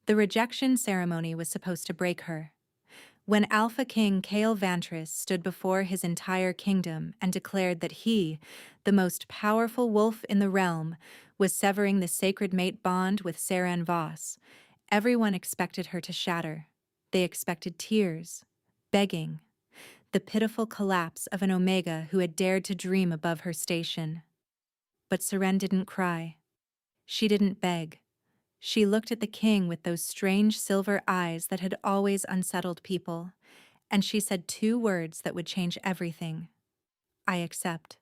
The rejection ceremony was supposed to break her. When Alpha King Kael Vantris stood before his entire kingdom and declared that he, the most powerful wolf in the realm, was severing the sacred mate bond with Seren Voss, everyone expected her to shatter. They expected tears, begging, the pitiful collapse of an Omega who had dared to dream above her station. But Seren didn't cry. She didn't beg. She looked at the king with those strange silver eyes that had always unsettled people, and she said two words that would change everything. I accept.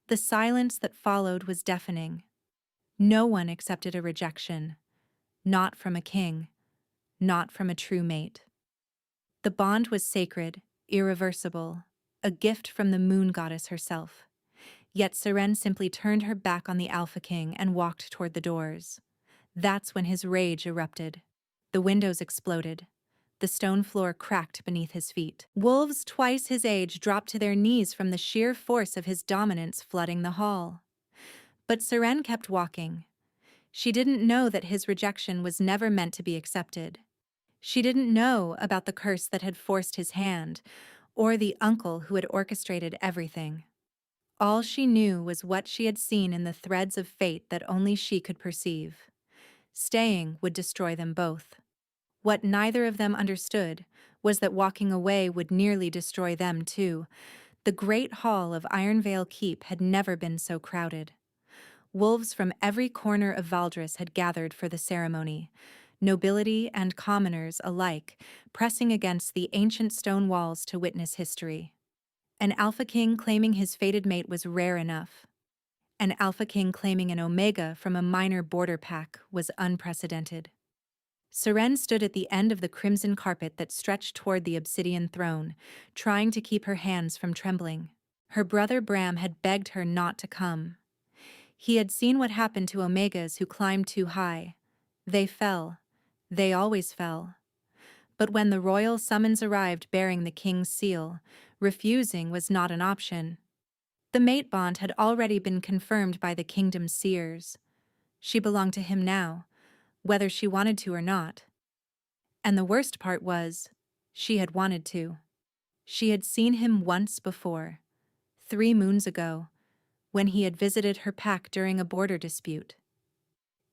The silence that followed was deafening. No one accepted a rejection. Not from a king. Not from a true mate. The bond was sacred, irreversible, a gift from the moon goddess herself. Yet Seren simply turned her back on the Alpha King and walked toward the doors. That's when his rage erupted. The windows exploded. The stone floor cracked beneath his feet. Wolves twice his age dropped to their knees from the sheer force of his dominance flooding the hall. But Seren kept walking. She didn't know that his rejection was never meant to be accepted. She didn't know about the curse that had forced his hand, or the uncle who had orchestrated everything. All she knew was what she had seen in the threads of fate that only she could perceive. Staying would destroy them both. What neither of them understood was that walking away would nearly destroy them too. The great hall of Ironvale Keep had never been so crowded. Wolves from every corner of Valdris had gathered for the ceremony, nobility and commoners alike pressing against the ancient stone walls to witness history. An Alpha King claiming his fated mate was rare enough. An Alpha King claiming an Omega from a minor border pack was unprecedented. Seren stood at the end of the crimson carpet that stretched toward the obsidian throne, trying to keep her hands from trembling. Her brother Bram had begged her not to come. He had seen what happened to Omegas who climbed too high. They fell. They always fell. But when the royal summons arrived bearing the king's seal, refusing was not an option. The mate bond had already been confirmed by the kingdom's seers. She belonged to him now, whether she wanted to or not. And the worst part was, she had wanted to. She had seen him once before, 3 moons ago, when he had visited her pack during a border dispute.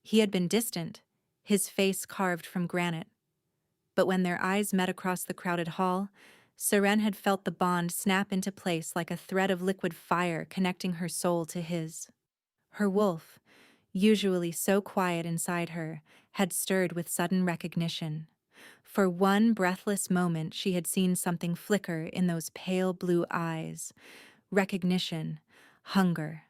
He had been distant, his face carved from granite. But when their eyes met across the crowded hall, Seren had felt the bond snap into place like a thread of liquid fire connecting her soul to his. Her wolf, usually so quiet inside her, had stirred with sudden recognition. For one breathless moment she had seen something flicker in those pale blue eyes. Recognition, hunger.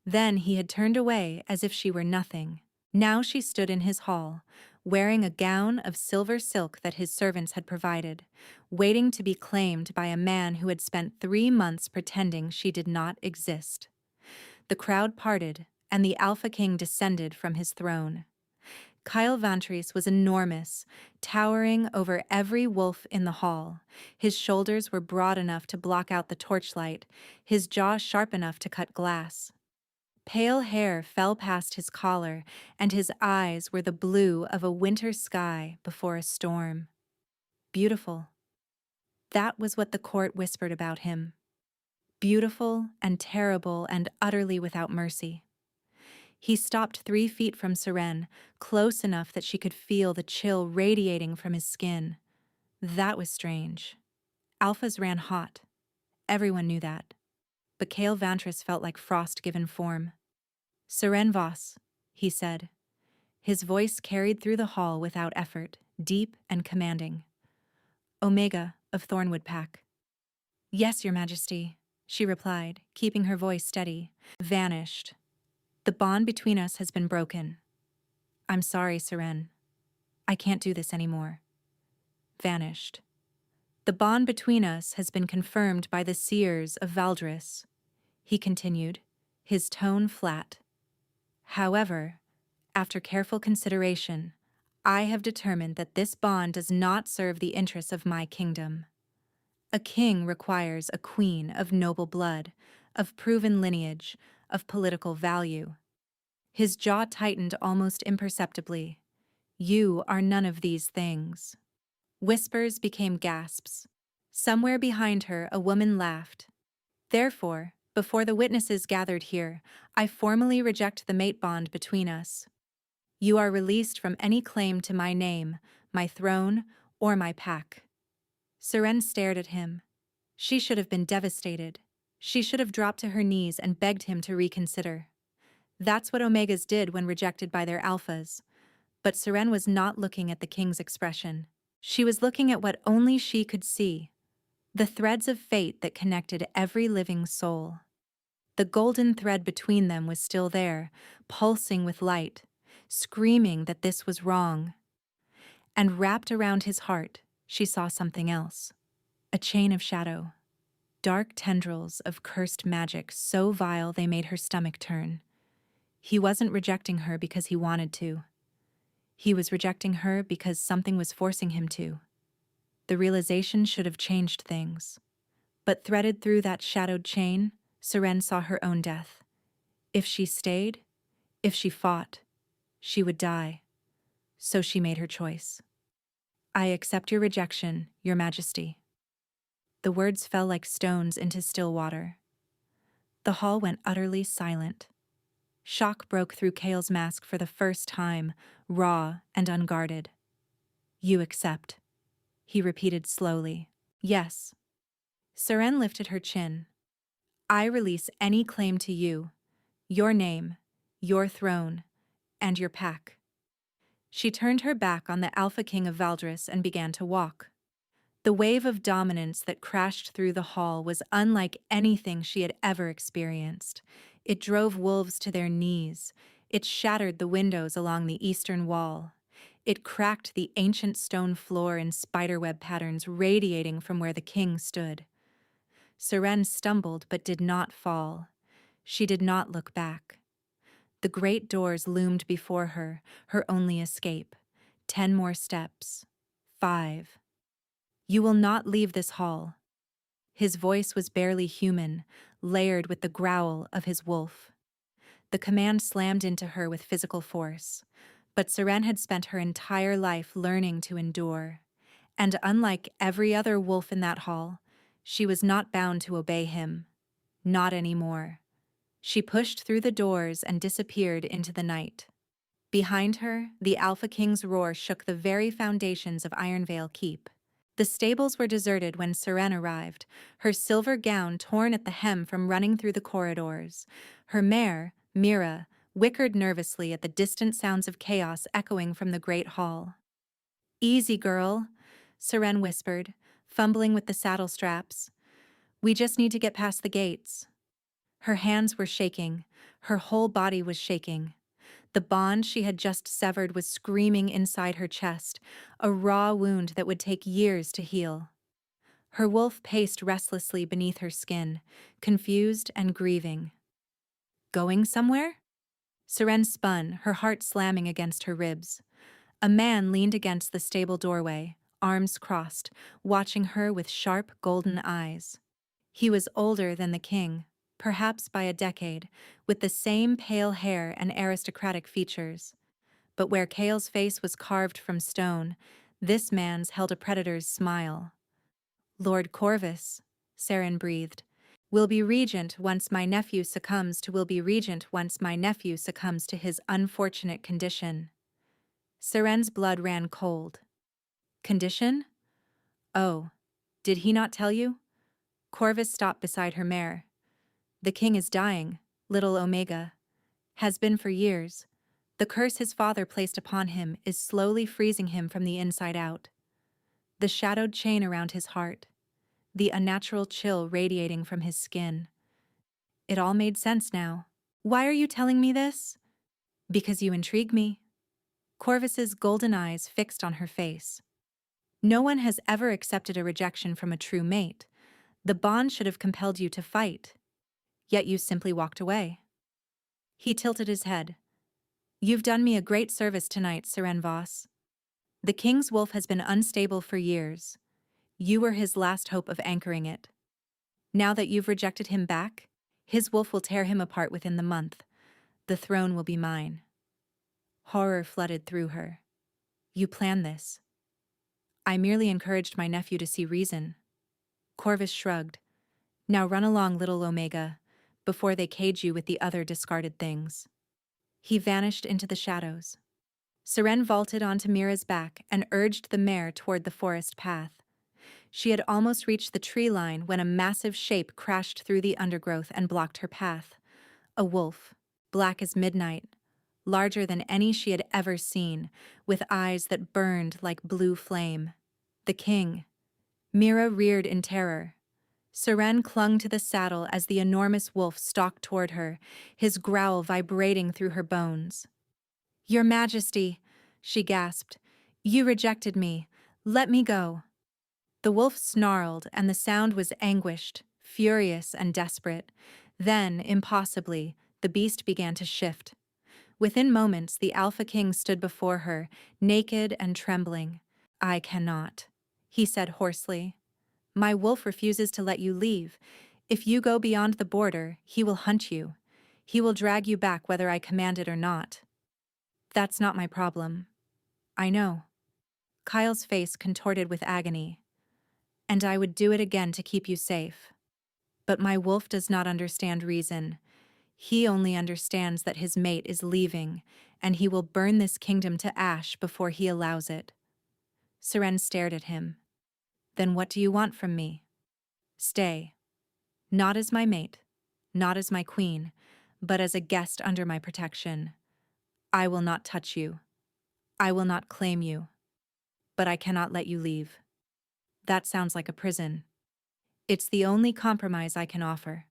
Then he had turned away as if she were nothing. Now she stood in his hall, wearing a gown of silver silk that his servants had provided, waiting to be claimed by a man who had spent 3 months pretending she did not exist. The crowd parted, and the Alpha King descended from his throne. Kael Vantris was enormous, towering over every wolf in the hall. His shoulders were broad enough to block out the torchlight, his jaw sharp enough to cut glass. Pale hair fell past his collar, and his eyes were the blue of a winter sky before a storm. Beautiful. That was what the court whispered about him. Beautiful and terrible and utterly without mercy. He stopped 3 feet from Seren, close enough that she could feel the chill radiating from his skin. That was strange. Alphas ran hot. Everyone knew that. But Kael Vantris felt like frost given form. Seren Voss, he said. His voice carried through the hall without effort, deep and commanding. Omega of Thornwood Pack. Yes, Your Majesty, she replied, keeping her voice steady. Vanished. The bond between us has been broken. I'm sorry, Seren. I can't do this anymore. Vanished. The bond between us has been confirmed by the seers of Valdris, he continued, his tone flat. However, after careful consideration, I have determined that this bond does not serve the interests of my kingdom. A king requires a queen of noble blood, of proven lineage, of political value. His jaw tightened almost imperceptibly. You are none of these things. Whispers became gasps. Somewhere behind her, a woman laughed. Therefore, before the witnesses gathered here, I formally reject the mate bond between us. You are released from any claim to my name, my throne, or my pack. Seren stared at him. She should have been devastated. She should have dropped to her knees and begged him to reconsider. That's what Omegas did when rejected by their alphas. But Seren was not looking at the king's expression. She was looking at what only she could see. The threads of fate that connected every living soul. The golden thread between them was still there, pulsing with light, screaming that this was wrong. And wrapped around his heart, she saw something else. A chain of shadow. Dark tendrils of cursed magic so vile they made her stomach turn. He wasn't rejecting her because he wanted to. He was rejecting her because something was forcing him to. The realization should have changed things. But threaded through that shadowed chain, Seren saw her own death. If she stayed, if she fought, she would die. So she made her choice. I accept your rejection, Your Majesty. The words fell like stones into still water. The hall went utterly silent. Shock broke through Kale's mask for the first time, raw and unguarded. You accept, he repeated slowly. Yes. Seren lifted her chin. I release any claim to you, your name, your throne, and your pack. She turned her back on the Alpha King of Valdris and began to walk. The wave of dominance that crashed through the hall was unlike anything she had ever experienced. It drove wolves to their knees. It shattered the windows along the eastern wall. It cracked the ancient stone floor in spiderweb patterns radiating from where the king stood. Seren stumbled but did not fall. She did not look back. The great doors loomed before her, her only escape. 10 more steps. 5. You will not leave this hall. His voice was barely human, layered with the growl of his wolf. The command slammed into her with physical force. But Seren had spent her entire life learning to endure. And unlike every other wolf in that hall, she was not bound to obey him. Not anymore. She pushed through the doors and disappeared into the night. Behind her, the Alpha King's roar shook the very foundations of Ironvale Keep. The stables were deserted when Seren arrived, her silver gown torn at the hem from running through the corridors. Her mare, Mira, whickered nervously at the distant sounds of chaos echoing from the great hall. Easy, girl, Seren whispered, fumbling with the saddle straps. We just need to get past the gates. Her hands were shaking. Her whole body was shaking. The bond she had just severed was screaming inside her chest, a raw wound that would take years to heal. Her wolf paced restlessly beneath her skin, confused and grieving. Going somewhere? Seren spun, her heart slamming against her ribs. A man leaned against the stable doorway, arms crossed, watching her with sharp golden eyes. He was older than the king, perhaps by a decade, with the same pale hair and aristocratic features. But where Kale's face was carved from stone, this man's held a predator's smile. Lord Corvus, Seren breathed, will be regent once my nephew succumbs to his unfortunate condition. Seren's blood ran cold. Condition? Oh, did he not tell you? Corvus stopped beside her mare. The king is dying, little Omega. Has been for years. The curse his father placed upon him is slowly freezing him from the inside out. The shadowed chain around his heart. The unnatural chill radiating from his skin. It all made sense now. Why are you telling me this? Because you intrigue me. Corvus's golden eyes fixed on her face. No one has ever accepted a rejection from a true mate. The bond should have compelled you to fight. Yet you simply walked away. He tilted his head. You've done me a great service tonight, Seren Voss. The king's wolf has been unstable for years. You were his last hope of anchoring it. Now that you've rejected him back, his wolf will tear him apart within the month. The throne will be mine. Horror flooded through her. You planned this. I merely encouraged my nephew to see reason. Corvus shrugged. Now run along, little Omega, before they cage you with the other discarded things. He vanished into the shadows. Seren vaulted onto Mira's back and urged the mare toward the forest path. She had almost reached the tree line when a massive shape crashed through the undergrowth and blocked her path. A wolf, black as midnight, larger than any she had ever seen, with eyes that burned like blue flame. The king. Mira reared in terror. Seren clung to the saddle as the enormous wolf stalked toward her, his growl vibrating through her bones. Your Majesty, she gasped. You rejected me. Let me go. The wolf snarled, and the sound was anguished, furious, and desperate. Then, impossibly, the beast began to shift. Within moments, the Alpha King stood before her, naked and trembling. I cannot, he said hoarsely. My wolf refuses to let you leave. If you go beyond the border, he will hunt you. He will drag you back whether I command it or not. That's not my problem. I know. Kyle's face contorted with agony. And I would do it again to keep you safe. But my wolf does not understand reason. He only understands that his mate is leaving, and he will burn this kingdom to ash before he allows it. Seren stared at him. Then what do you want from me? Stay. Not as my mate, not as my queen, but as a guest under my protection. I will not touch you. I will not claim you. But I cannot let you leave. That sounds like a prison. It's the only compromise I can offer.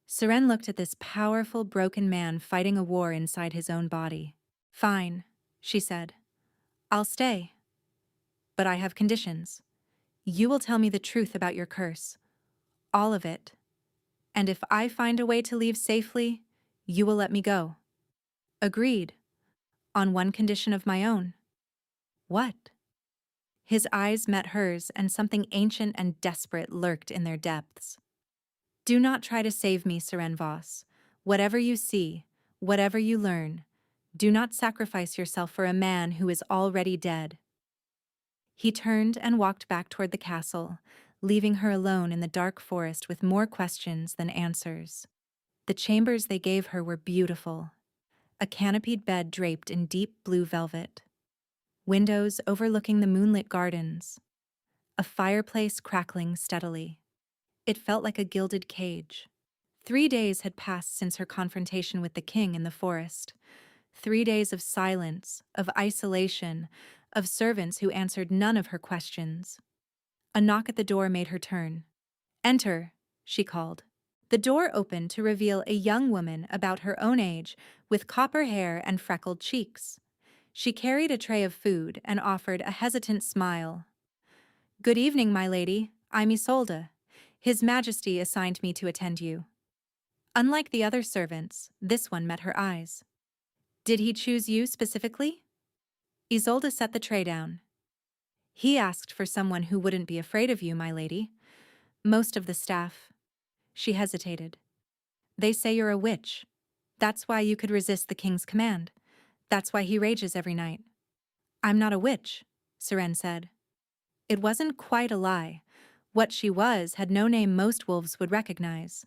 Seren looked at this powerful, broken man fighting a war inside his own body. Fine, she said. I'll stay. But I have conditions. You will tell me the truth about your curse. All of it. And if I find a way to leave safely, you will let me go. Agreed. On one condition of my own. What? His eyes met hers, and something ancient and desperate lurked in their depths. Do not try to save me, Seren Voss. Whatever you see, whatever you learn, do not sacrifice yourself for a man who is already dead. He turned and walked back toward the castle, leaving her alone in the dark forest with more questions than answers. The chambers they gave her were beautiful. A canopied bed draped in deep blue velvet. Windows overlooking the moonlit gardens. A fireplace crackling steadily. It felt like a gilded cage. 3 days had passed since her confrontation with the king in the forest. 3 days of silence, of isolation, of servants who answered none of her questions. A knock at the door made her turn. Enter, she called. The door opened to reveal a young woman about her own age, with copper hair and freckled cheeks. She carried a tray of food and offered a hesitant smile. Good evening, my lady. I'm Isolde. His Majesty assigned me to attend you. Unlike the other servants, this one met her eyes. Did he choose you specifically? Isolde set the tray down. He asked for someone who wouldn't be afraid of you, my lady. Most of the staff. She hesitated. They say you're a witch. That's why you could resist the king's command. That's why he rages every night. I'm not a witch, Seren said. It wasn't quite a lie. What she was had no name most wolves would recognize.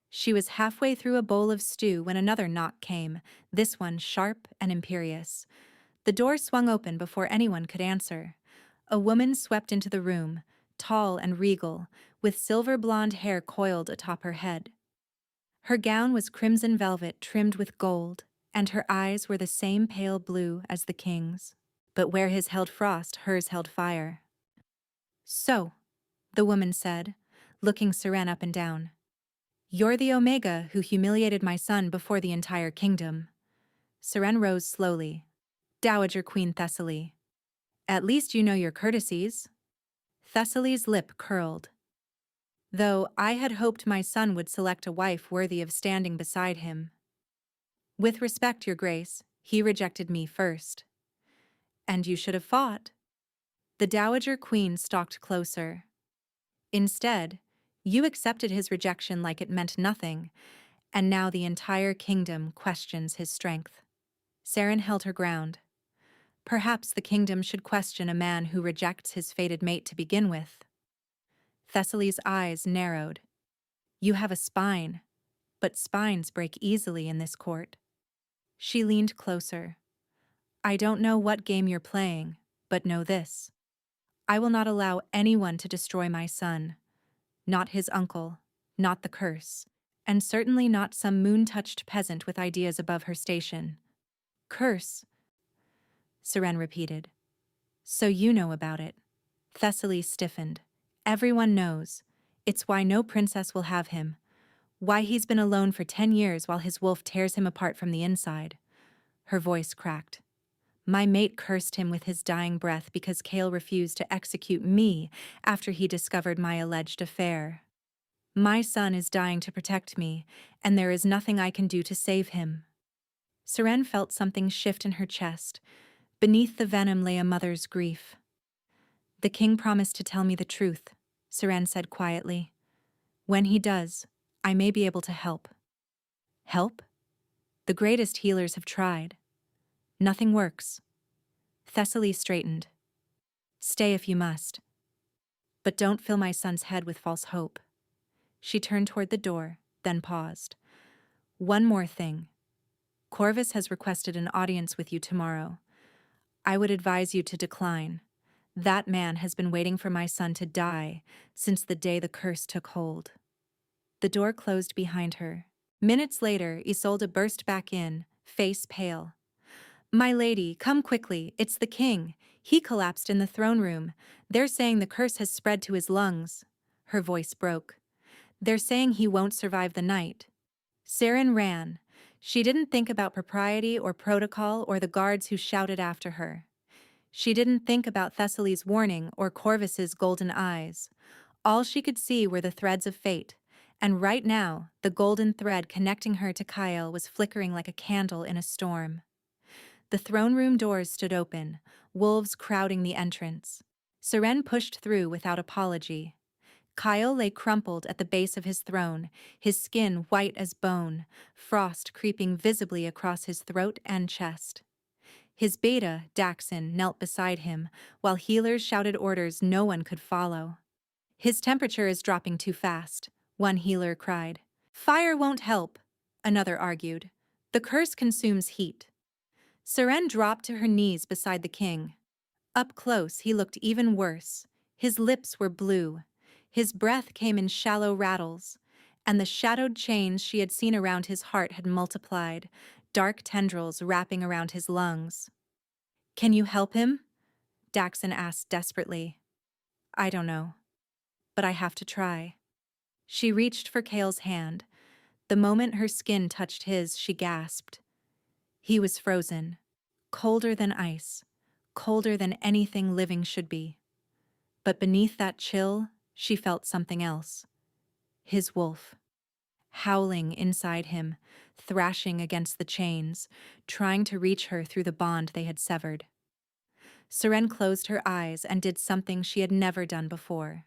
She was halfway through a bowl of stew when another knock came, this one sharp and imperious. The door swung open before anyone could answer. A woman swept into the room, tall and regal, with silver blonde hair coiled atop her head. Her gown was crimson velvet trimmed with gold, and her eyes were the same pale blue as the king's. But where his held frost, hers held fire. So, the woman said, looking Seren up and down. You're the Omega who humiliated my son before the entire kingdom. Seren rose slowly. Dowager Queen Thessaly. At least you know your courtesies. Thessaly's lip curled. Though I had hoped my son would select a wife worthy of standing beside him. With respect, your grace, he rejected me first. And you should have fought. The Dowager Queen stalked closer. Instead, you accepted his rejection like it meant nothing, and now the entire kingdom questions his strength. Seren held her ground. Perhaps the kingdom should question a man who rejects his fated mate to begin with. Thessaly's eyes narrowed. You have a spine, but spines break easily in this court. She leaned closer. I don't know what game you're playing, but know this. I will not allow anyone to destroy my son. Not his uncle, not the curse, and certainly not some moon-touched peasant with ideas above her station. Curse, Seren repeated. So you know about it. Thessaly stiffened. Everyone knows. It's why no princess will have him. Why he's been alone for 10 years while his wolf tears him apart from the inside. Her voice cracked. My mate cursed him with his dying breath because Kale refused to execute me after he discovered my alleged affair. My son is dying to protect me, and there is nothing I can do to save him. Seren felt something shift in her chest. Beneath the venom lay a mother's grief. The king promised to tell me the truth, Seren said quietly. When he does, I may be able to help. Help? The greatest healers have tried. Nothing works. Thessaly straightened. Stay if you must. But don't fill my son's head with false hope. She turned toward the door, then paused. One more thing. Corvus has requested an audience with you tomorrow. I would advise you to decline. That man has been waiting for my son to die since the day the curse took hold. The door closed behind her. Minutes later, Isolde burst back in, face pale. My lady, come quickly, it's the king. He collapsed in the throne room. They're saying the curse has spread to his lungs. Her voice broke. They're saying he won't survive the night. Seren ran. She didn't think about propriety or protocol or the guards who shouted after her. She didn't think about Thessaly's warning or Corvus's golden eyes. All she could see were the threads of fate, and right now, the golden thread connecting her to Kyle was flickering like a candle in a storm. The throne room doors stood open, wolves crowding the entrance. Seren pushed through without apology. Kyle lay crumpled at the base of his throne, his skin white as bone, frost creeping visibly across his throat and chest. His beta, Daxon, knelt beside him, while healers shouted orders no one could follow. His temperature is dropping too fast, one healer cried. Fire won't help, another argued. The curse consumes heat. Seren dropped to her knees beside the king. Up close, he looked even worse. His lips were blue. His breath came in shallow rattles, and the shadowed chains she had seen around his heart had multiplied, dark tendrils wrapping around his lungs. Can you help him? Daxon asked desperately. I don't know, but I have to try. She reached for Kale's hand. The moment her skin touched his, she gasped. He was frozen, colder than ice, colder than anything living should be. But beneath that chill, she felt something else. His wolf. Howling inside him, thrashing against the chains, trying to reach her through the bond they had severed. Seren closed her eyes and did something she had never done before.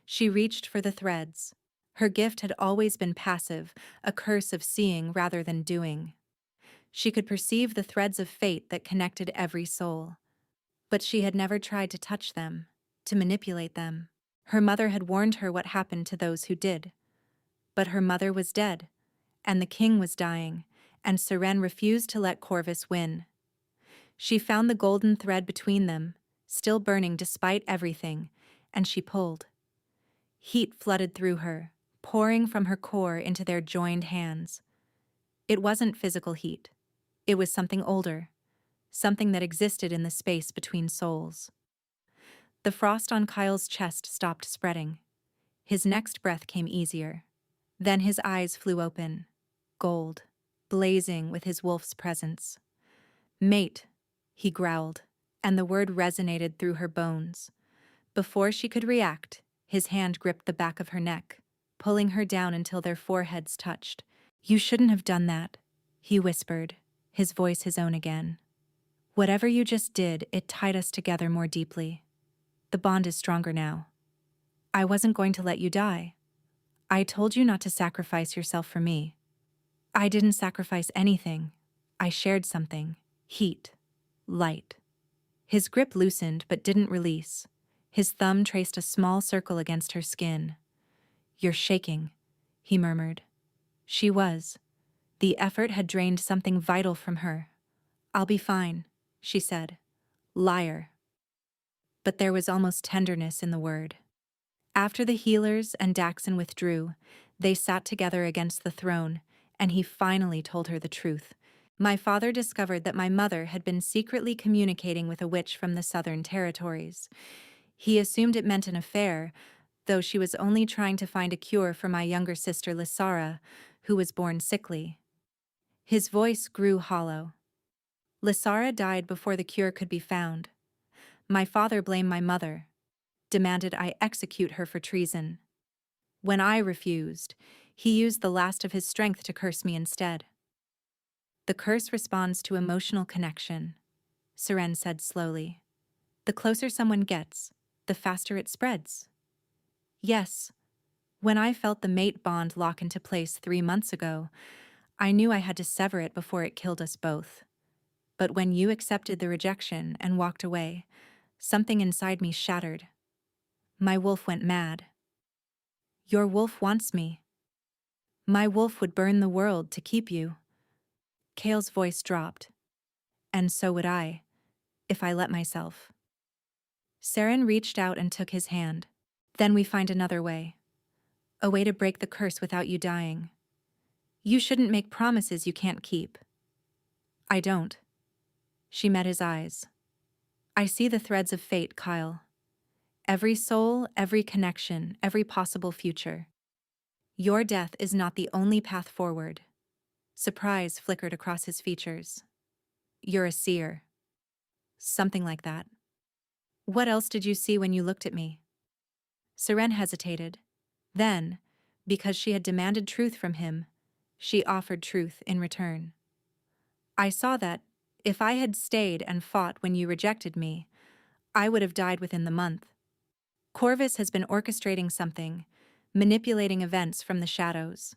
She reached for the threads. Her gift had always been passive, a curse of seeing rather than doing. She could perceive the threads of fate that connected every soul. But she had never tried to touch them, to manipulate them. Her mother had warned her what happened to those who did. But her mother was dead, and the king was dying, and Seren refused to let Corvus win. She found the golden thread between them, still burning despite everything, and she pulled. Heat flooded through her, pouring from her core into their joined hands. It wasn't physical heat. It was something older, something that existed in the space between souls. The frost on Kyle's chest stopped spreading. His next breath came easier. Then his eyes flew open, gold, blazing with his wolf's presence. Mate, he growled, and the word resonated through her bones. Before she could react, his hand gripped the back of her neck, pulling her down until their foreheads touched. You shouldn't have done that, he whispered, his voice his own again. Whatever you just did, it tied us together more deeply. The bond is stronger now. I wasn't going to let you die. I told you not to sacrifice yourself for me. I didn't sacrifice anything. I shared something. Heat. Light. His grip loosened but didn't release. His thumb traced a small circle against her skin. "You're shaking," he murmured. She was. The effort had drained something vital from her. "I'll be fine," she said. "Liar." But there was almost tenderness in the word. After the healers and Daxon withdrew, they sat together against the throne, and he finally told her the truth. "My father discovered that my mother had been secretly communicating with a witch from the Southern Territories. He assumed it meant an affair, though she was only trying to find a cure for my younger sister Lysara, who was born sickly." His voice grew hollow. "Lysara died before the cure could be found. My father blamed my mother, demanded I execute her for treason. When I refused, he used the last of his strength to curse me instead." "The curse responds to emotional connection," Seren said slowly. "The closer someone gets, the faster it spreads." "Yes. When I felt the mate bond lock into place 3 months ago, I knew I had to sever it before it killed us both. But when you accepted the rejection and walked away, something inside me shattered. My wolf went mad." "Your wolf wants me." "My wolf would burn the world to keep you." Kale's voice dropped. "And so would I, if I let myself." Seren reached out and took his hand. "Then we find another way. A way to break the curse without you dying. You shouldn't make promises you can't keep." "I don't." She met his eyes. "I see the threads of fate, Kyle. Every soul, every connection, every possible future. Your death is not the only path forward." Surprise flickered across his features. "You're a seer." "Something like that." "What else did you see when you looked at me?" Seren hesitated. Then, because she had demanded truth from him, she offered truth in return. "I saw that, if I had stayed and fought when you rejected me, I would have died within the month. Corvus has been orchestrating something, manipulating events from the shadows.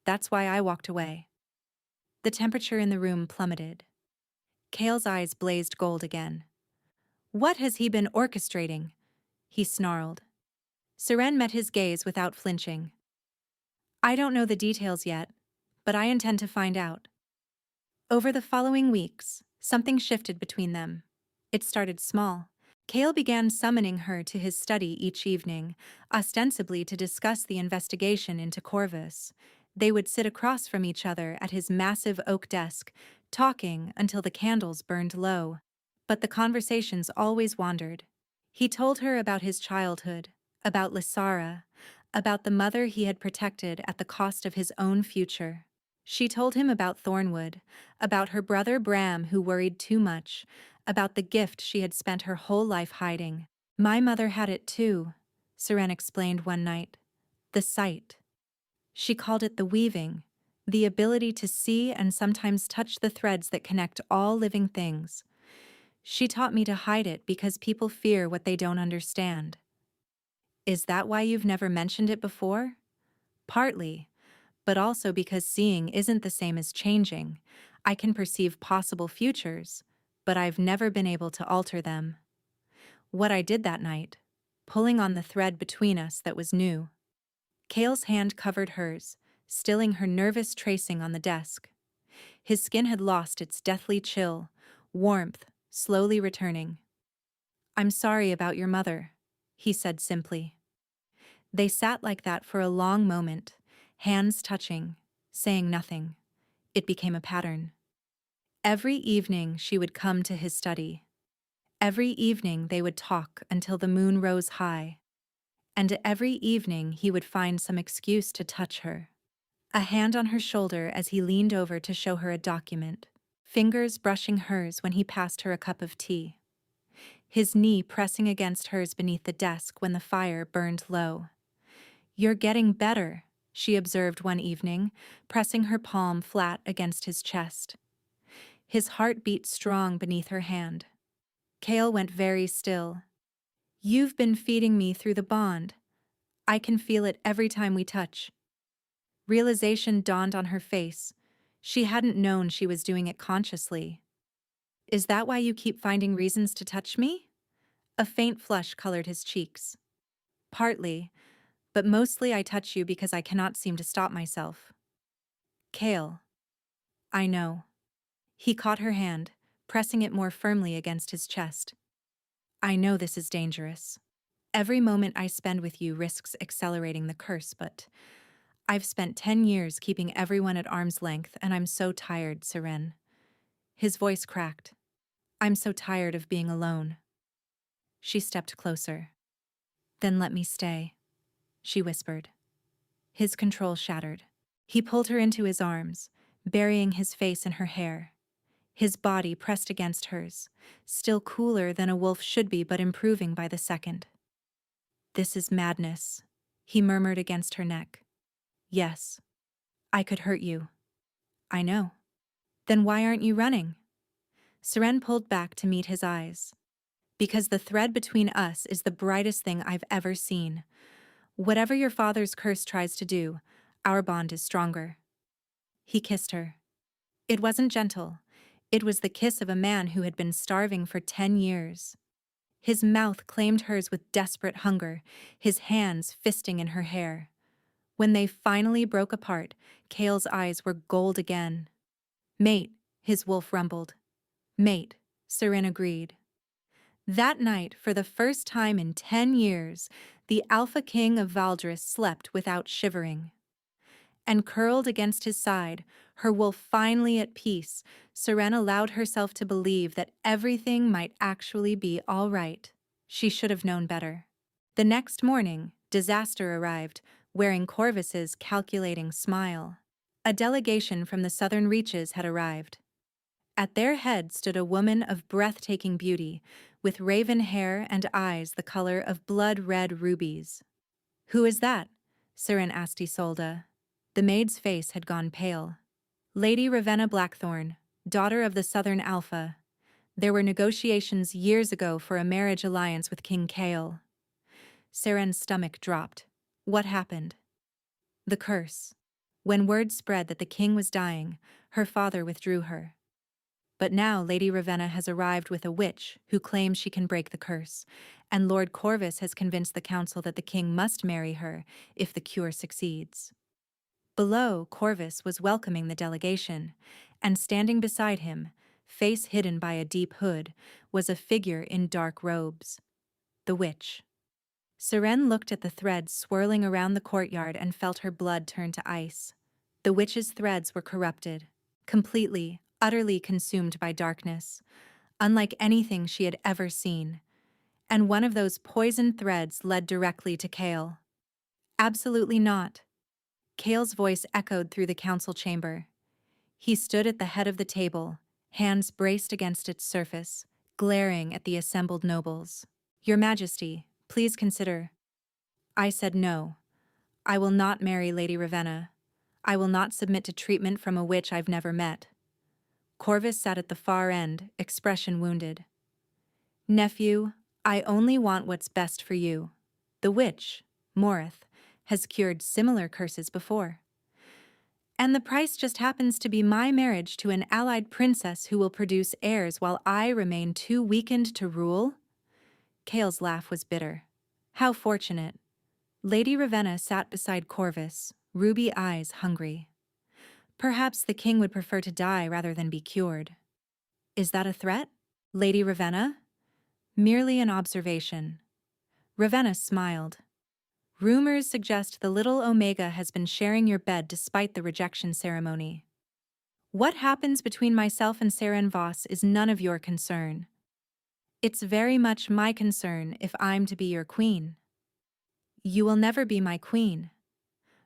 That's why I walked away." The temperature in the room plummeted. Kale's eyes blazed gold again. "What has he been orchestrating?" he snarled. Seren met his gaze without flinching. "I don't know the details yet, but I intend to find out." Over the following weeks, something shifted between them. It started small. Kale began summoning her to his study each evening, ostensibly to discuss the investigation into Corvus. They would sit across from each other at his massive oak desk, talking until the candles burned low. But the conversations always wandered. He told her about his childhood, about Lysara, about the mother he had protected at the cost of his own future. She told him about Thornwood, about her brother Bram who worried too much, about the gift she had spent her whole life hiding. "My mother had it too," Seren explained one night. "The sight." She called it the weaving, the ability to see and sometimes touch the threads that connect all living things. "She taught me to hide it because people fear what they don't understand." "Is that why you've never mentioned it before?" "Partly, but also because seeing isn't the same as changing. I can perceive possible futures, but I've never been able to alter them. What I did that night, pulling on the thread between us that was new." Kale's hand covered hers, stilling her nervous tracing on the desk. His skin had lost its deathly chill, warmth slowly returning. "I'm sorry about your mother," he said simply. They sat like that for a long moment, hands touching, saying nothing. It became a pattern. Every evening she would come to his study. Every evening they would talk until the moon rose high. And every evening he would find some excuse to touch her. A hand on her shoulder as he leaned over to show her a document, fingers brushing hers when he passed her a cup of tea. His knee pressing against hers beneath the desk when the fire burned low. "You're getting better," she observed one evening, pressing her palm flat against his chest. His heart beat strong beneath her hand. Kale went very still. "You've been feeding me through the bond. I can feel it every time we touch." Realization dawned on her face. She hadn't known she was doing it consciously. Is that why you keep finding reasons to touch me? A faint flush colored his cheeks. Partly, but mostly I touch you because I cannot seem to stop myself. Kale. I know. He caught her hand, pressing it more firmly against his chest. I know this is dangerous. Every moment I spend with you risks accelerating the curse, but I've spent 10 years keeping everyone at arm's length, and I'm so tired, Seren. His voice cracked. I'm so tired of being alone. She stepped closer. Then let me stay, she whispered. His control shattered. He pulled her into his arms, burying his face in her hair. His body pressed against hers, still cooler than a wolf should be but improving by the second. This is madness, he murmured against her neck. Yes, I could hurt you. I know. Then why aren't you running? Seren pulled back to meet his eyes. Because the thread between us is the brightest thing I've ever seen. Whatever your father's curse tries to do, our bond is stronger. He kissed her. It wasn't gentle. It was the kiss of a man who had been starving for 10 years. His mouth claimed hers with desperate hunger, his hands fisting in her hair. When they finally broke apart, Kale's eyes were gold again. Mate, his wolf rumbled. Mate, Seren agreed. That night, for the first time in 10 years, the Alpha King of Valdris slept without shivering. And curled against his side, her wolf finally at peace, Seren allowed herself to believe that everything might actually be all right. She should have known better. The next morning, disaster arrived, wearing Corvus's calculating smile. A delegation from the southern reaches had arrived. At their head stood a woman of breathtaking beauty, with raven hair and eyes the color of blood-red rubies. Who is that? Seren asked Isolde. The maid's face had gone pale. Lady Ravenna Blackthorn, daughter of the Southern Alpha. There were negotiations years ago for a marriage alliance with King Kale. Seren's stomach dropped. What happened? The curse. When word spread that the king was dying, her father withdrew her. But now Lady Ravenna has arrived with a witch who claims she can break the curse, and Lord Corvus has convinced the council that the king must marry her if the cure succeeds. Below, Corvus was welcoming the delegation, and standing beside him, face hidden by a deep hood, was a figure in dark robes. The witch. Seren looked at the threads swirling around the courtyard and felt her blood turn to ice. The witch's threads were corrupted, completely, utterly consumed by darkness, unlike anything she had ever seen. And one of those poisoned threads led directly to Kale. Absolutely not. Kale's voice echoed through the council chamber. He stood at the head of the table, hands braced against its surface, glaring at the assembled nobles. Your Majesty, please consider. I said no. I will not marry Lady Ravenna. I will not submit to treatment from a witch I've never met. Corvus sat at the far end, expression wounded. Nephew, I only want what's best for you. The witch, Morith, has cured similar curses before. And the price just happens to be my marriage to an allied princess who will produce heirs while I remain too weakened to rule? Kale's laugh was bitter. How fortunate. Lady Ravenna sat beside Corvus, ruby eyes hungry. Perhaps the king would prefer to die rather than be cured. Is that a threat, Lady Ravenna? Merely an observation. Ravenna smiled. Rumors suggest the little Omega has been sharing your bed despite the rejection ceremony. What happens between myself and Seren Voss is none of your concern. It's very much my concern if I'm to be your queen. You will never be my queen.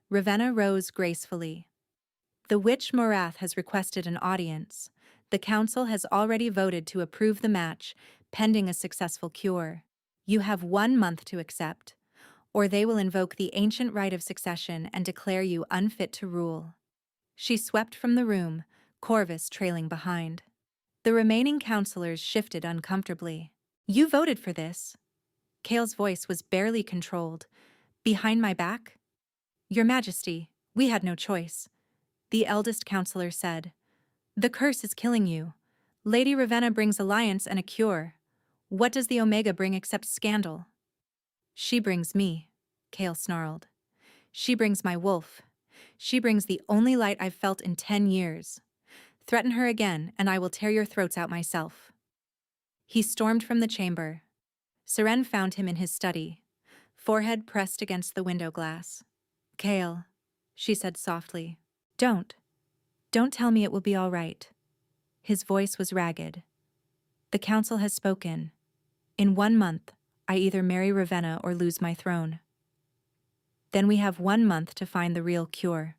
Ravenna rose gracefully. The witch Morath has requested an audience. The council has already voted to approve the match, pending a successful cure. You have 1 month to accept, or they will invoke the ancient right of succession and declare you unfit to rule. She swept from the room, Corvus trailing behind. The remaining councillors shifted uncomfortably. You voted for this. Kale's voice was barely controlled. Behind my back? Your Majesty, we had no choice. The eldest councillor said. The curse is killing you. Lady Ravenna brings alliance and a cure. What does the Omega bring except scandal? She brings me, Kale snarled. She brings my wolf. She brings the only light I've felt in 10 years. Threaten her again, and I will tear your throats out myself. He stormed from the chamber. Seren found him in his study, forehead pressed against the window glass. Kale, she said softly. Don't tell me it will be all right. His voice was ragged. The council has spoken. In 1 month, I either marry Ravenna or lose my throne. Then we have 1 month to find the real cure.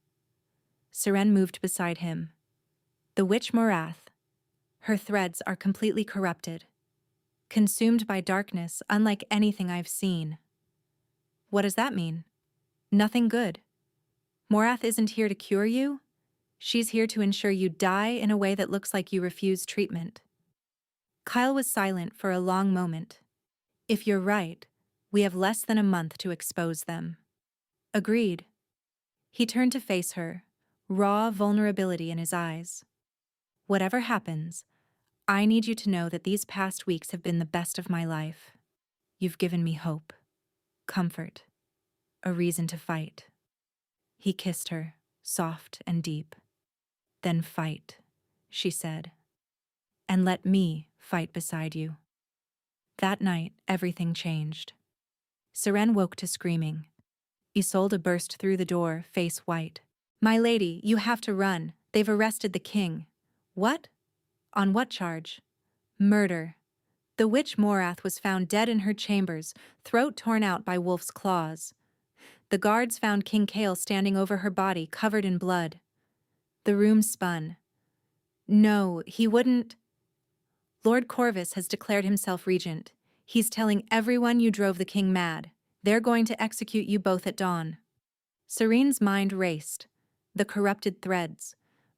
Seren moved beside him. The witch Morath. Her threads are completely corrupted, consumed by darkness unlike anything I've seen. What does that mean? Nothing good. Morath isn't here to cure you. She's here to ensure you die in a way that looks like you refuse treatment. Kyle was silent for a long moment. If you're right, we have less than a month to expose them. Agreed. He turned to face her, raw vulnerability in his eyes. Whatever happens, I need you to know that these past weeks have been the best of my life. You've given me hope, comfort, a reason to fight. He kissed her, soft and deep. Then fight, she said. And let me fight beside you. That night, everything changed. Seren woke to screaming. Isolde burst through the door, face white. My lady, you have to run. They've arrested the king. What? On what charge? Murder. The witch Morath was found dead in her chambers, throat torn out by wolf's claws. The guards found King Kale standing over her body, covered in blood. The room spun. No, he wouldn't. Lord Corvus has declared himself regent. He's telling everyone you drove the king mad. They're going to execute you both at dawn. Serene's mind raced. The corrupted threads,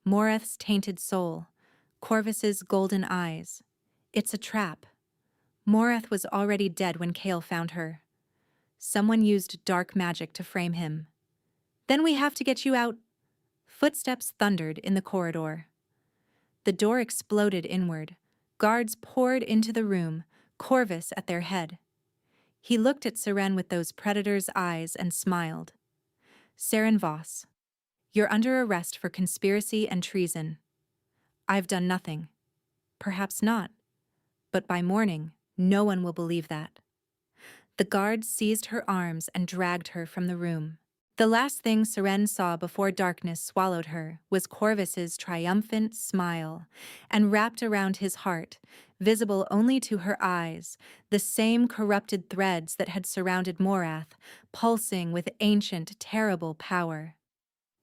Morath's tainted soul, Corvus's golden eyes. It's a trap. Morath was already dead when Kale found her. Someone used dark magic to frame him. Then we have to get you out. Footsteps thundered in the corridor. The door exploded inward. Guards poured into the room, Corvus at their head. He looked at Seren with those predator's eyes and smiled. Seren Voss, you're under arrest for conspiracy and treason. I've done nothing. Perhaps not. But by morning, no one will believe that. The guards seized her arms and dragged her from the room. The last thing Seren saw before darkness swallowed her was Corvus's triumphant smile, and wrapped around his heart, visible only to her eyes, the same corrupted threads that had surrounded Morath, pulsing with ancient, terrible power.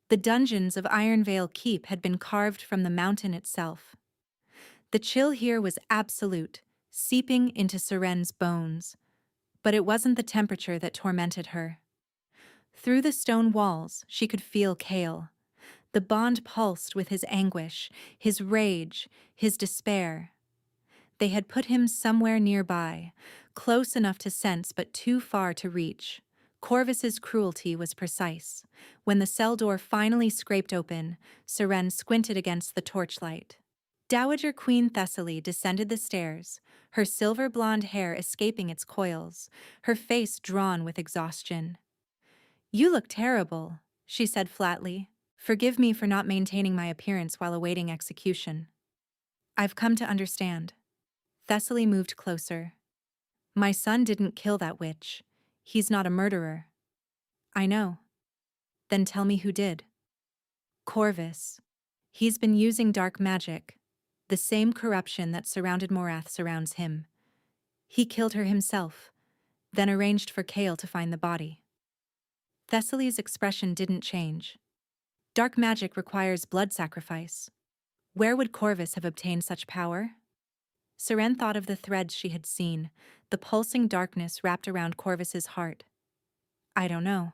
The dungeons of Ironvale Keep had been carved from the mountain itself. The chill here was absolute, seeping into Seren's bones. But it wasn't the temperature that tormented her. Through the stone walls, she could feel Kale. The bond pulsed with his anguish, his rage, his despair. They had put him somewhere nearby, close enough to sense but too far to reach. Corvus's cruelty was precise. When the cell door finally scraped open, Seren squinted against the torchlight. Dowager Queen Thessaly descended the stairs, her silver blonde hair escaping its coils, her face drawn with exhaustion. You look terrible, she said flatly. Forgive me for not maintaining my appearance while awaiting execution. I've come to understand. Thessaly moved closer. My son didn't kill that witch. He's not a murderer. I know. Then tell me who did. Corvus. He's been using dark magic. The same corruption that surrounded Morath surrounds him. He killed her himself, then arranged for Kale to find the body. Thessaly's expression didn't change. Dark magic requires blood sacrifice. Where would Corvus have obtained such power? Seren thought of the threads she had seen, the pulsing darkness wrapped around Corvus's heart. I don't know.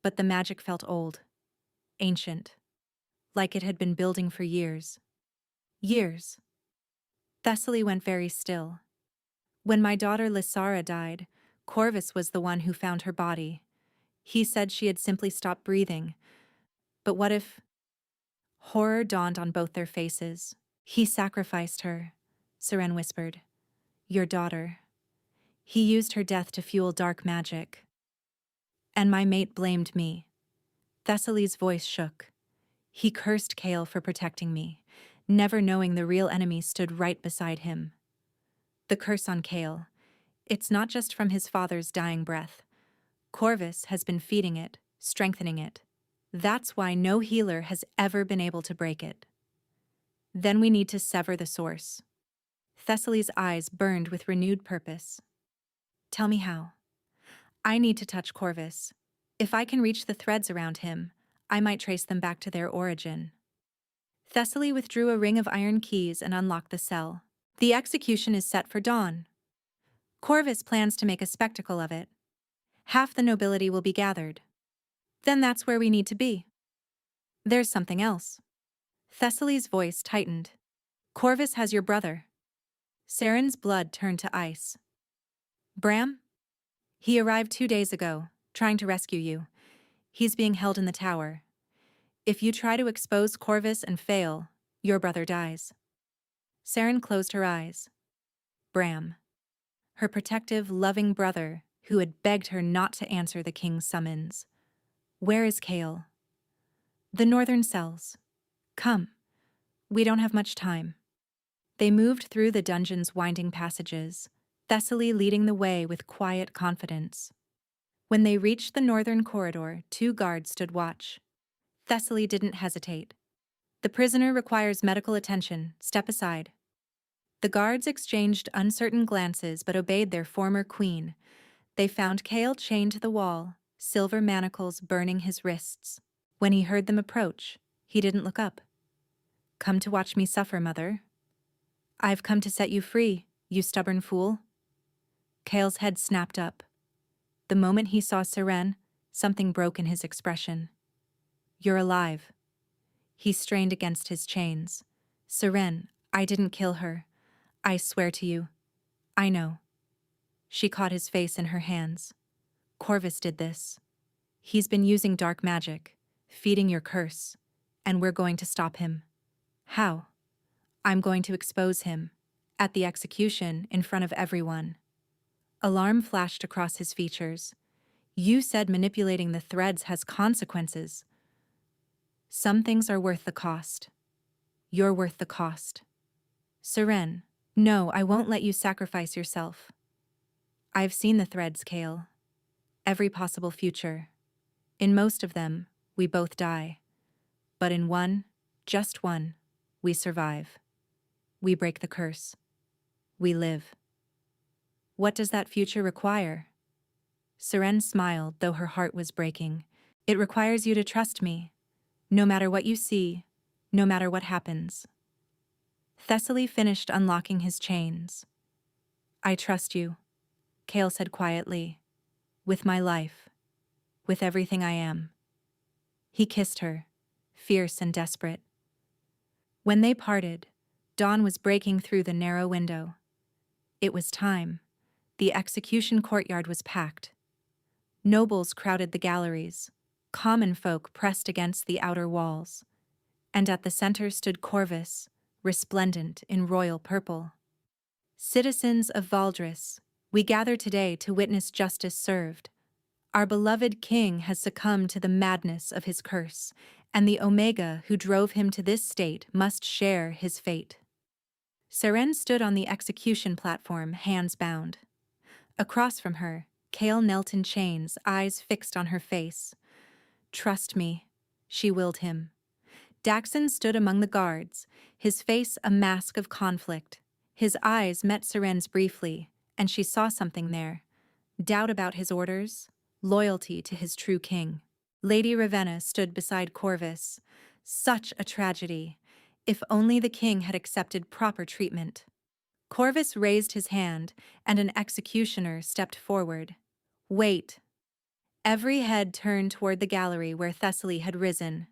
But the magic felt old, ancient, like it had been building for years. Years. Thessaly went very still. When my daughter Lysara died, Corvus was the one who found her body. He said she had simply stopped breathing. But what if... Horror dawned on both their faces. He sacrificed her, Seren whispered. Your daughter. He used her death to fuel dark magic. And my mate blamed me. Thessaly's voice shook. He cursed Kale for protecting me, never knowing the real enemy stood right beside him. The curse on Kale. It's not just from his father's dying breath. Corvus has been feeding it, strengthening it. That's why no healer has ever been able to break it. Then we need to sever the source. Thessaly's eyes burned with renewed purpose. Tell me how. I need to touch Corvus. If I can reach the threads around him, I might trace them back to their origin. Thessaly withdrew a ring of iron keys and unlocked the cell. The execution is set for dawn. Corvus plans to make a spectacle of it. Half the nobility will be gathered. Then that's where we need to be. There's something else. Thessaly's voice tightened. Corvus has your brother. Seren's blood turned to ice. Bram? He arrived 2 days ago, trying to rescue you. He's being held in the tower. If you try to expose Corvus and fail, your brother dies. Seren closed her eyes. Bram. Her protective, loving brother, who had begged her not to answer the king's summons. Where is Kale? The northern cells. Come. We don't have much time. They moved through the dungeon's winding passages, Thessaly leading the way with quiet confidence. When they reached the northern corridor, 2 guards stood watch. Thessaly didn't hesitate. The prisoner requires medical attention. Step aside. The guards exchanged uncertain glances but obeyed their former queen. They found Kale chained to the wall, silver manacles burning his wrists. When he heard them approach, he didn't look up. Come to watch me suffer, mother. I've come to set you free, you stubborn fool. Kale's head snapped up. The moment he saw Seren, something broke in his expression. You're alive. He strained against his chains. Seren, I didn't kill her. I swear to you. I know. She caught his face in her hands. Corvus did this. He's been using dark magic, feeding your curse, and we're going to stop him. How? I'm going to expose him, at the execution, in front of everyone. Alarm flashed across his features. You said manipulating the threads has consequences. Some things are worth the cost. You're worth the cost. Seren, no, I won't let you sacrifice yourself. I've seen the threads, Kale. Every possible future. In most of them, we both die. But in one, just one, we survive. We break the curse. We live. What does that future require? Seren smiled, though her heart was breaking. It requires you to trust me, no matter what you see, no matter what happens. Thessaly finished unlocking his chains. I trust you, Kale said quietly, with my life, with everything I am. He kissed her, fierce and desperate. When they parted, dawn was breaking through the narrow window. It was time. The execution courtyard was packed. Nobles crowded the galleries. Common folk pressed against the outer walls. And at the center stood Corvus, resplendent in royal purple. Citizens of Valdris, we gather today to witness justice served. Our beloved king has succumbed to the madness of his curse, and the Omega who drove him to this state must share his fate. Seren stood on the execution platform, hands bound. Across from her, Kale knelt in chains, eyes fixed on her face. Trust me, she willed him. Daxon stood among the guards, his face a mask of conflict. His eyes met Seren's briefly, and she saw something there. Doubt about his orders, loyalty to his true king. Lady Ravenna stood beside Corvus. Such a tragedy. If only the king had accepted proper treatment. Corvus raised his hand, and an executioner stepped forward. Wait. Every head turned toward the gallery where Thessaly had risen.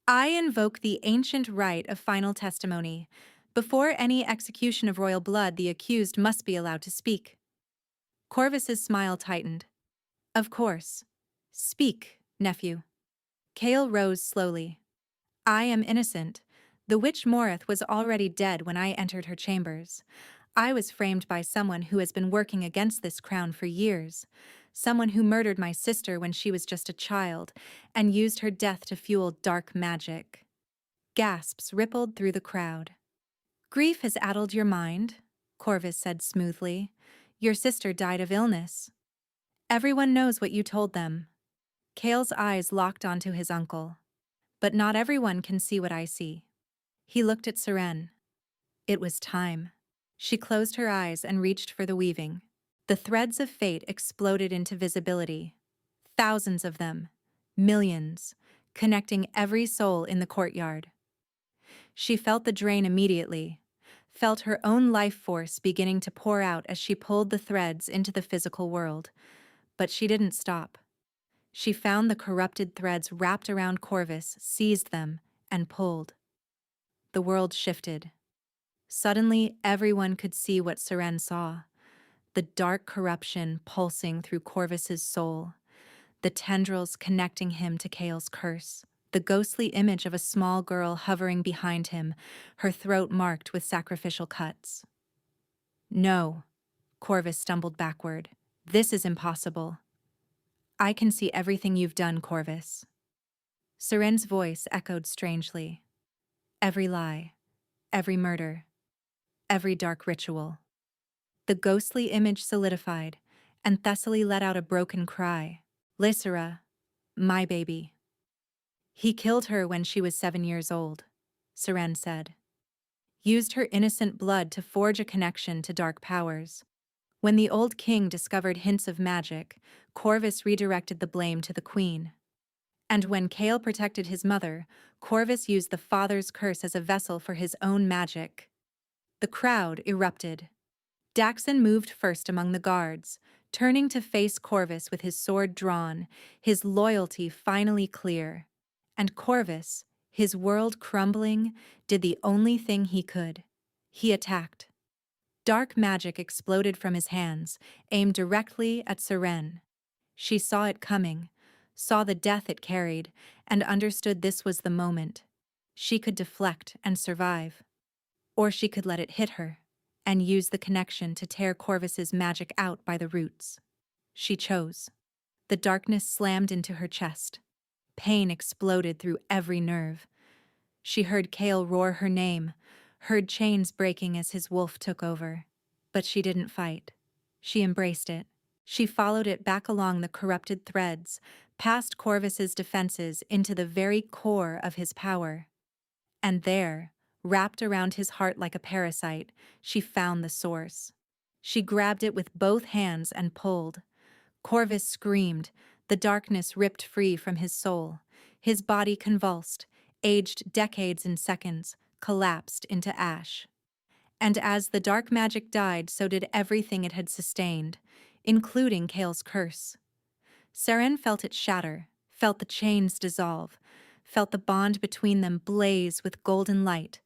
I invoke the ancient right of final testimony. Before any execution of royal blood, the accused must be allowed to speak. Corvus's smile tightened. Of course. Speak, nephew. Kale rose slowly. I am innocent. The witch Morith was already dead when I entered her chambers. I was framed by someone who has been working against this crown for years. Someone who murdered my sister when she was just a child and used her death to fuel dark magic. Gasps rippled through the crowd. Grief has addled your mind, Corvus said smoothly. Your sister died of illness. Everyone knows what you told them. Cale's eyes locked onto his uncle. But not everyone can see what I see. He looked at Seren. It was time. She closed her eyes and reached for the weaving. The threads of fate exploded into visibility. Thousands of them. Millions. Connecting every soul in the courtyard. She felt the drain immediately. Felt her own life force beginning to pour out as she pulled the threads into the physical world. But she didn't stop. She found the corrupted threads wrapped around Corvus, seized them, and pulled. The world shifted. Suddenly, everyone could see what Seren saw. The dark corruption pulsing through Corvus's soul. The tendrils connecting him to Cale's curse. The ghostly image of a small girl hovering behind him, her throat marked with sacrificial cuts. No, Corvus stumbled backward. This is impossible. I can see everything you've done, Corvus. Seren's voice echoed strangely. Every lie, every murder, every dark ritual. The ghostly image solidified, and Thessaly let out a broken cry. Lysera, my baby. He killed her when she was 7 years old, Seren said. Used her innocent blood to forge a connection to dark powers. When the old king discovered hints of magic, Corvus redirected the blame to the queen. And when Cale protected his mother, Corvus used the father's curse as a vessel for his own magic. The crowd erupted. Daxon moved first among the guards, turning to face Corvus with his sword drawn, his loyalty finally clear. And Corvus, his world crumbling, did the only thing he could. He attacked. Dark magic exploded from his hands, aimed directly at Seren. She saw it coming, saw the death it carried, and understood this was the moment. She could deflect and survive. Or she could let it hit her, and use the connection to tear Corvus's magic out by the roots. She chose. The darkness slammed into her chest. Pain exploded through every nerve. She heard Cale roar her name, heard chains breaking as his wolf took over. But she didn't fight. She embraced it. She followed it back along the corrupted threads, past Corvus's defenses into the very core of his power. And there, wrapped around his heart like a parasite, she found the source. She grabbed it with both hands and pulled. Corvus screamed. The darkness ripped free from his soul. His body convulsed, aged decades in seconds, collapsed into ash. And as the dark magic died, so did everything it had sustained, including Cale's curse. Seren felt it shatter, felt the chains dissolve, felt the bond between them blaze with golden light.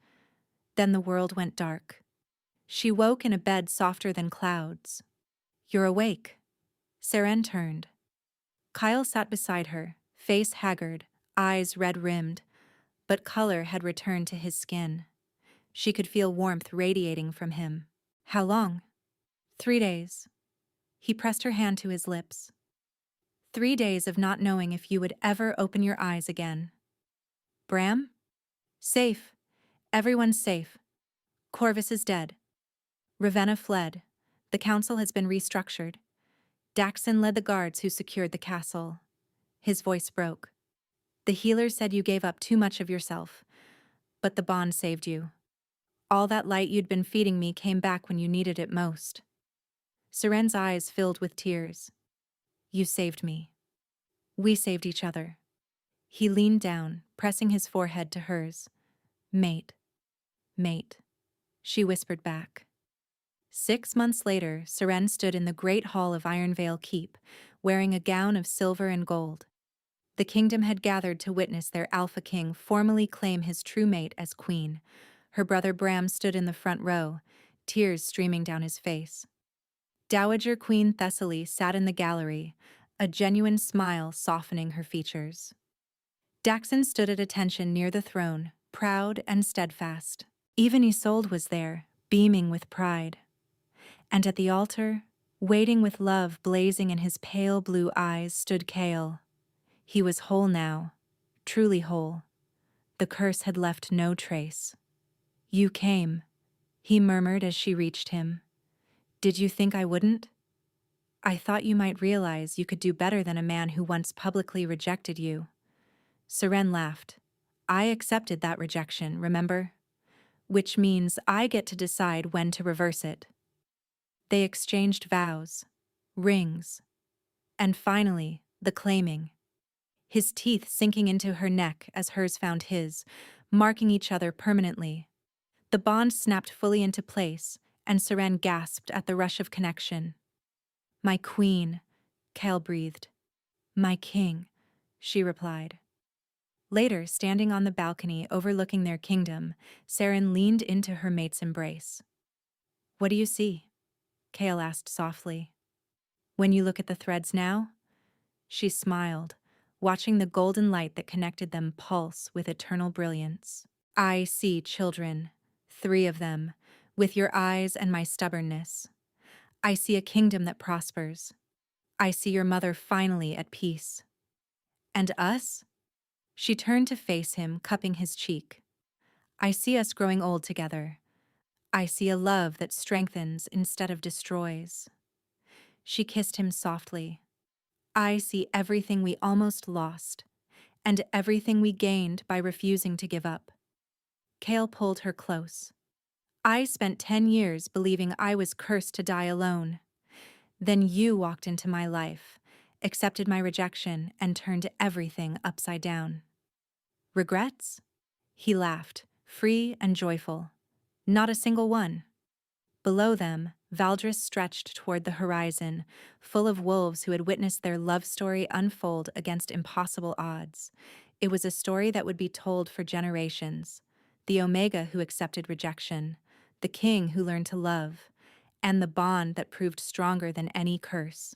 Then the world went dark. She woke in a bed softer than clouds. "You're awake." Seren turned. Kyle sat beside her, face haggard, eyes red-rimmed, but color had returned to his skin. She could feel warmth radiating from him. "How long?" "3 days." He pressed her hand to his lips. 3 days of not knowing if you would ever open your eyes again. "Bram?" "Safe. Everyone's safe. Corvus is dead. Ravenna fled. The council has been restructured. Daxon led the guards who secured the castle." His voice broke. "The healer said you gave up too much of yourself, but the bond saved you. All that light you'd been feeding me came back when you needed it most." Seren's eyes filled with tears. "You saved me. We saved each other." He leaned down, pressing his forehead to hers. "Mate. Mate," she whispered back. 6 months later, Seren stood in the great hall of Ironvale Keep, wearing a gown of silver and gold. The kingdom had gathered to witness their alpha king formally claim his true mate as queen. Her brother Bram stood in the front row, tears streaming down his face. Dowager Queen Thessaly sat in the gallery, a genuine smile softening her features. Daxon stood at attention near the throne, proud and steadfast. Even Isolde was there, beaming with pride. And at the altar, waiting with love blazing in his pale blue eyes, stood Cale. He was whole now, truly whole. The curse had left no trace. "You came," he murmured as she reached him. "Did you think I wouldn't? I thought you might realize you could do better than a man who once publicly rejected you." Seren laughed. "I accepted that rejection, remember? Which means I get to decide when to reverse it." They exchanged vows, rings, and finally, the claiming. His teeth sinking into her neck as hers found his, marking each other permanently. The bond snapped fully into place, and Seren gasped at the rush of connection. "My queen," Cale breathed. "My king," she replied. Later, standing on the balcony overlooking their kingdom, Seren leaned into her mate's embrace. "What do you see?" Cale asked softly. "When you look at the threads now?" She smiled, watching the golden light that connected them pulse with eternal brilliance. "I see children, 3 of them, with your eyes and my stubbornness. I see a kingdom that prospers. I see your mother finally at peace. And us?" She turned to face him, cupping his cheek. "I see us growing old together. I see a love that strengthens instead of destroys." She kissed him softly. "I see everything we almost lost, and everything we gained by refusing to give up." Cale pulled her close. "I spent 10 years believing I was cursed to die alone. Then you walked into my life, accepted my rejection, and turned everything upside down." "Regrets?" He laughed, free and joyful. "Not a single one." Below them, Valdris stretched toward the horizon, full of wolves who had witnessed their love story unfold against impossible odds. It was a story that would be told for generations. The Omega who accepted rejection, the king who learned to love, and the bond that proved stronger than any curse.